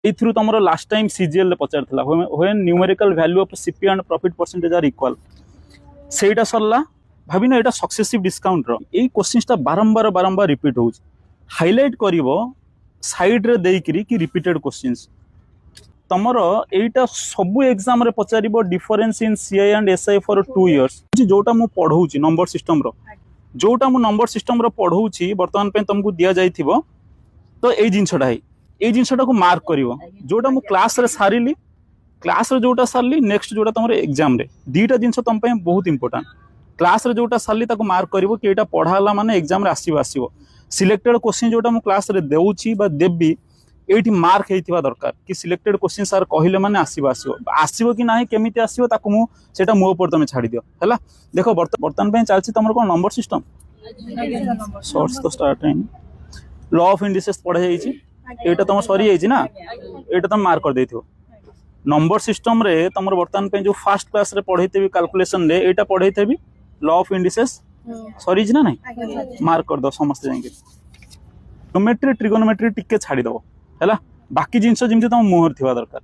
एथुरु तुमरो last time CGL पचारथिला when numerical value of CP and profit percentage are equal सेटा सरला भाबिना एटा successive discount रो एई क्वेश्चनटा बारंबार बारंबार रिपीट होउछ हाइलाइट करिवो साइड रे देइकरी कि रिपीटेड क्वेश्चंस तमरो एटा सब एग्जाम रे पचारिबो difference in CI and SI for 2 years जोटा मु पढौची नंबर सिस्टम रो जोटा मु नंबर सिस्टम रो पढौची वर्तमान पे तुमको दिया जाइथिबो तो एई जिंसटा है एई जिंसटा को मार्क करिवो जोटा मु क्लास रे सारिली क्लास रे जोटा सारली नेक्स्ट जोटा तुमरे एग्जाम रे दीटा जिंस तुम पे बहुत इंपोर्टेंट क्लास रे जोटा सारली ताको मार्क करिवो कि एटा पढाला माने एग्जाम रे आसीबो सिलेक्टेड क्वेश्चन जोटा मु क्लास रे देउची बा देबी एठी मार्क हेतिबा दरकार कि सिलेक्टेड क्वेश्चन सर कहिले माने आसीबो कि नाही केमिति आसीबो ताको मु सेटा मो ऊपर तमे छाडी दियो हैला देखो वर्तमान पे चलची तमर कोन नंबर सिस्टम सोर्स तो स्टार्ट है लॉ ऑफ इंडिसेस पढा जाईची एटा तम सरी जाईची ना एटा तम मार्क कर देथियो नंबर सिस्टम रे तमर वर्तमान पे जो फर्स्ट क्लास रे पढैतेबी कैलकुलेशन रे एटा पढैतेबी लॉ ऑफ इंडिसेस सरी जी ना नहीं मार्क कर दो समस्त जाएंगे ज्योमेट्री ट्रिगोनोमेट्री टिके छाड़ी दो हैला बाकी जिंस जिंस तुम मुहर थिवा दरकार